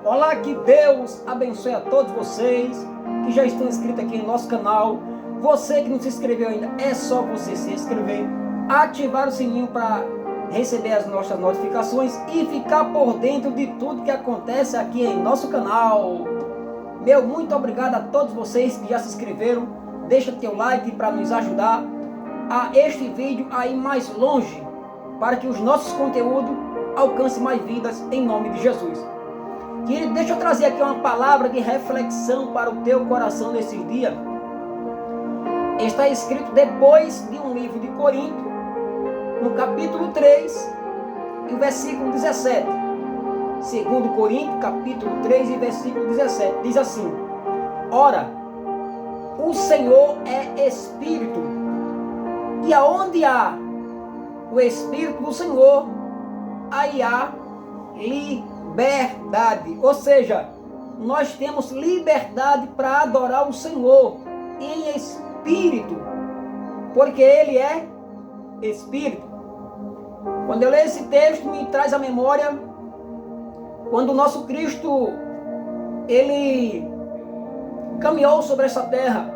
Olá, que Deus abençoe a todos vocês que já estão inscritos aqui no nosso canal. Você que não se inscreveu ainda, é só você se inscrever, ativar o sininho para receber as nossas notificações e ficar por dentro de tudo que acontece aqui em nosso canal. Meu muito obrigado a todos vocês que já se inscreveram. Deixa teu like para nos ajudar a este vídeo a ir mais longe, para que os nossos conteúdos alcancem mais vidas em nome de Jesus. Querido, deixa eu trazer aqui uma palavra de reflexão para o teu coração nesse dia. Está escrito depois de um livro de Coríntios, no capítulo 3, e o versículo 17. Segundo Coríntios, capítulo 3 e versículo 17. Diz assim: Ora, o Senhor é Espírito, e aonde há o Espírito do Senhor, aí há liberdade. Ou seja, nós temos liberdade para adorar o Senhor em Espírito, porque Ele é Espírito. Quando eu leio esse texto, me traz à memória quando o nosso Cristo, Ele caminhou sobre essa terra.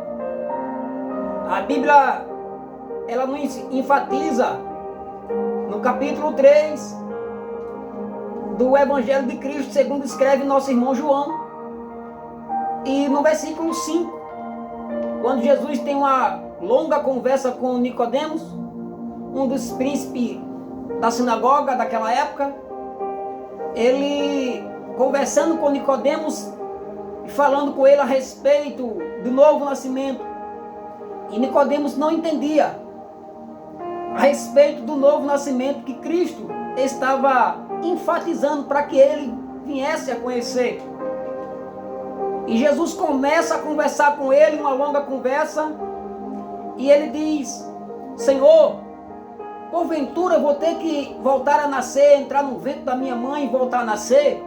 A Bíblia, ela nos enfatiza no capítulo 3 do Evangelho de Cristo, segundo escreve nosso irmão João, e no versículo 5, quando Jesus tem uma longa conversa com Nicodemos, um dos príncipes da sinagoga daquela época. Ele conversando com Nicodemos e falando com ele a respeito do novo nascimento, e Nicodemos não entendia a respeito do novo nascimento que Cristo estava enfatizando para que ele viesse a conhecer. E Jesus começa a conversar com ele, uma longa conversa, e ele diz: Senhor, porventura eu vou ter que voltar a nascer, entrar no ventre da minha mãe e voltar a nascer?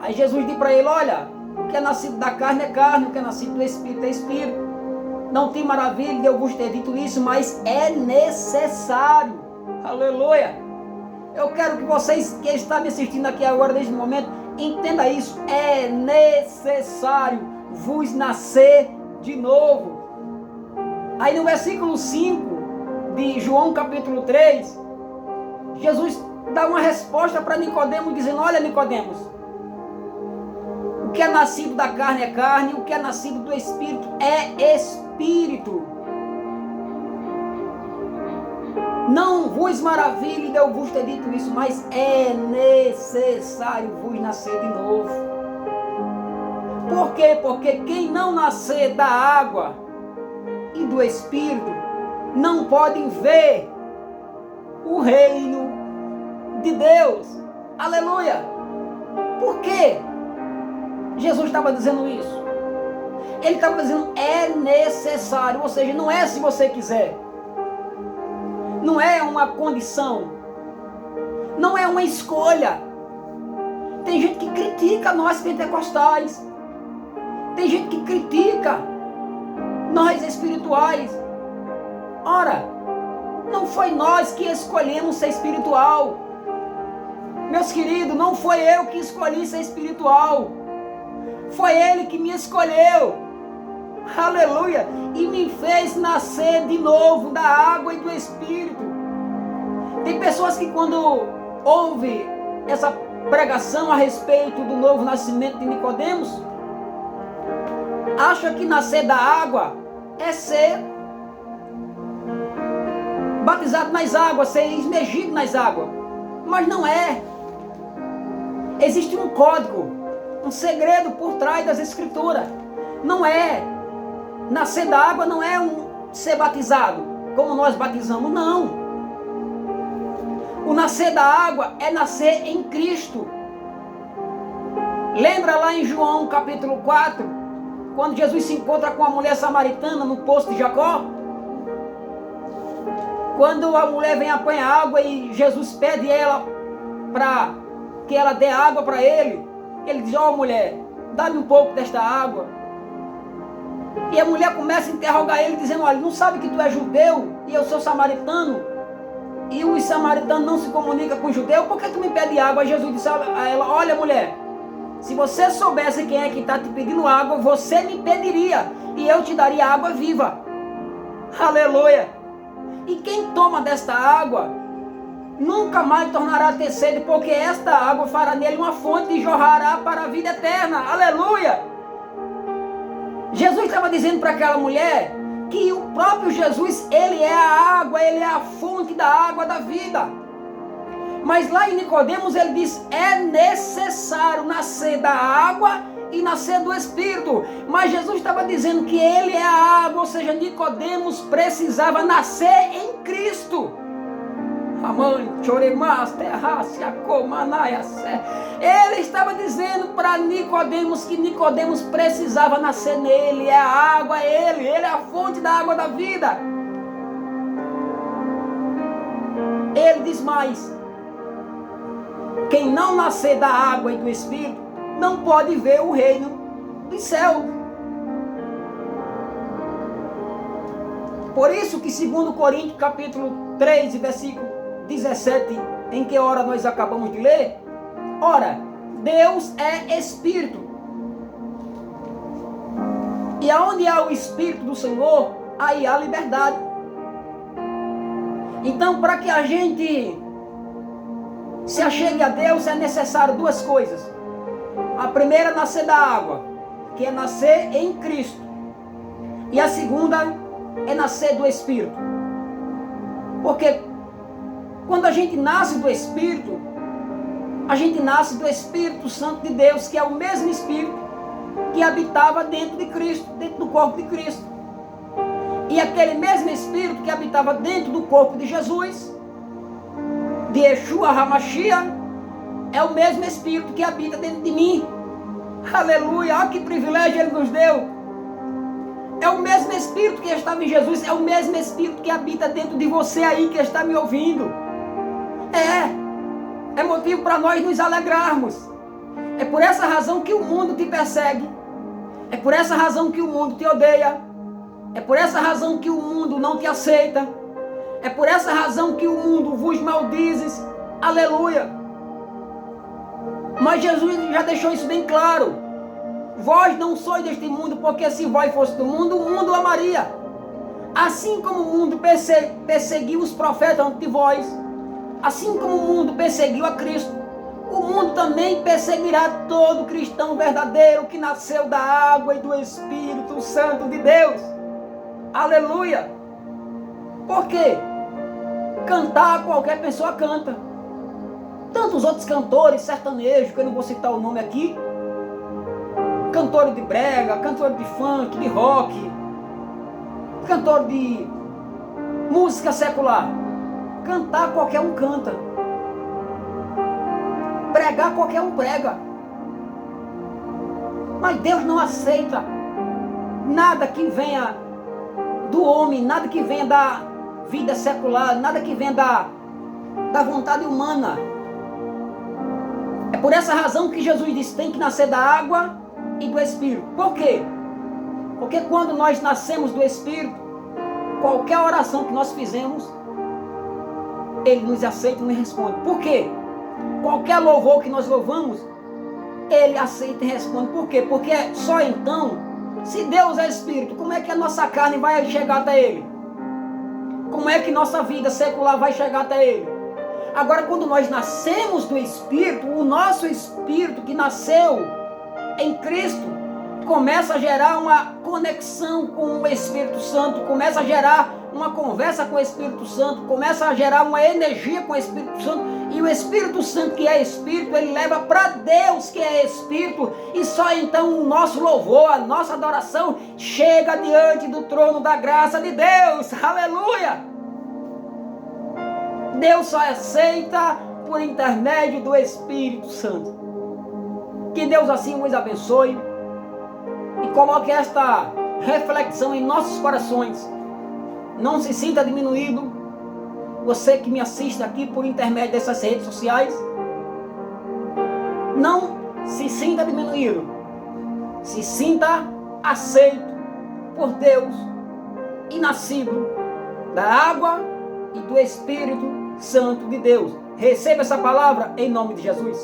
Aí Jesus diz para ele: olha, o que é nascido da carne é carne, o que é nascido do Espírito é Espírito. Não tem maravilha de eu vos ter dito isso, mas é necessário. Aleluia! Eu quero que vocês que estão me assistindo aqui agora, neste momento, entenda isso. É necessário vos nascer de novo. Aí no versículo 5 de João capítulo 3, Jesus dá uma resposta para Nicodemos, dizendo: olha, Nicodemos, o que é nascido da carne é carne, o que é nascido do Espírito é Espírito. Não vos maravilhe de eu vos ter dito isso, mas é necessário vos nascer de novo. Por quê? Porque quem não nascer da água e do Espírito não pode ver o reino de Deus. Aleluia! Por quê Jesus estava dizendo isso? Ele estava dizendo: é necessário, ou seja, não é se você quiser. Não é uma condição, não é uma escolha. Tem gente que critica nós pentecostais, tem gente que critica nós espirituais. Ora, não foi nós que escolhemos ser espiritual. Meus queridos, não foi eu que escolhi ser espiritual, foi Ele que me escolheu. Aleluia! E me fez nascer de novo da água e do Espírito. Tem pessoas que quando ouvem essa pregação a respeito do novo nascimento de Nicodemos, acham que nascer da água é ser batizado nas águas, ser imergido nas águas. Mas não é. Existe um código, um segredo por trás das Escrituras. Não é. Nascer da água não é ser batizado, como nós batizamos, não. O nascer da água é nascer em Cristo. Lembra lá em João capítulo 4, quando Jesus se encontra com a mulher samaritana no poço de Jacó? Quando a mulher vem apanhar água e Jesus pede ela para que ela dê água para ele, ele diz: ó mulher, dá-me um pouco desta água. E a mulher começa a interrogar ele, dizendo: olha, não sabe que tu é judeu e eu sou samaritano? E os samaritanos não se comunicam com os judeus? Por que tu me pede água? Aí Jesus disse a ela: olha, mulher, Se você soubesse quem é que está te pedindo água, você me pediria e eu te daria água viva. Aleluia! E quem toma desta água nunca mais tornará a ter sede, porque esta água fará nele uma fonte e jorrará para a vida eterna. Aleluia! Jesus estava dizendo para aquela mulher que o próprio Jesus, ele é a água, ele é a fonte da água da vida. Mas lá em Nicodemos ele diz: é necessário nascer da água e nascer do Espírito. Mas Jesus estava dizendo que ele é a água, ou seja, Nicodemos precisava nascer em Cristo. Ele estava dizendo para Nicodemos que Nicodemos precisava nascer nele. É a água, ele é a fonte da água da vida. Ele diz mais: quem não nascer da água e do Espírito não pode ver o reino dos céus. Por isso que 2 Coríntios capítulo 3, versículo 17, em que hora nós acabamos de ler, ora, Deus é Espírito. E aonde há o Espírito do Senhor, aí há liberdade. Então, para que a gente se achegue a Deus, é necessário duas coisas. A primeira é nascer da água, que é nascer em Cristo. E a segunda é nascer do Espírito. Porque quando a gente nasce do Espírito, a gente nasce do Espírito Santo de Deus, que é o mesmo Espírito que habitava dentro de Cristo, dentro do corpo de Cristo. E aquele mesmo Espírito que habitava dentro do corpo de Jesus, de Yeshua HaMashiach, é o mesmo Espírito que habita dentro de mim. Aleluia! Olha que privilégio Ele nos deu. É o mesmo Espírito que estava em Jesus, é o mesmo Espírito que habita dentro de você aí que está me ouvindo. É motivo para nós nos alegrarmos. É por essa razão que o mundo te persegue. É por essa razão que o mundo te odeia. É por essa razão que o mundo não te aceita. É por essa razão que o mundo vos maldiz. Aleluia! Mas Jesus já deixou isso bem claro. Vós não sois deste mundo, porque se vós fosse do mundo, o mundo amaria. Assim como o mundo perseguiu os profetas antes de vós, assim como o mundo perseguiu a Cristo, o mundo também perseguirá todo cristão verdadeiro que nasceu da água e do Espírito Santo de Deus. Aleluia! Por quê? Cantar qualquer pessoa canta. Tantos outros cantores sertanejos, que eu não vou citar o nome aqui, cantores de brega, cantores de funk, de rock, cantor de música secular. Cantar qualquer um canta. Pregar qualquer um prega. Mas Deus não aceita nada que venha do homem, nada que venha da vida secular, nada que venha da vontade humana. É por essa razão que Jesus disse: tem que nascer da água e do Espírito. Por quê? Porque quando nós nascemos do Espírito, qualquer oração que nós fizemos, Ele nos aceita e nos responde. Por quê? Qualquer louvor que nós louvamos, Ele aceita e responde. Por quê? Porque só então, se Deus é Espírito, como é que a nossa carne vai chegar até Ele? Como é que nossa vida secular vai chegar até Ele? Agora, quando nós nascemos do Espírito, o nosso Espírito que nasceu em Cristo começa a gerar uma conexão com o Espírito Santo, começa a gerar uma conversa com o Espírito Santo, começa a gerar uma energia com o Espírito Santo, e o Espírito Santo, que é Espírito, ele leva para Deus, que é Espírito, e só então o nosso louvor, a nossa adoração chega diante do trono da graça de Deus. Aleluia! Deus só aceita por intermédio do Espírito Santo. Que Deus assim nos abençoe e coloque esta reflexão em nossos corações. Não se sinta diminuído. Você que me assiste aqui por intermédio dessas redes sociais, não se sinta diminuído. Se sinta aceito por Deus e nascido da água e do Espírito Santo de Deus. Receba essa palavra em nome de Jesus.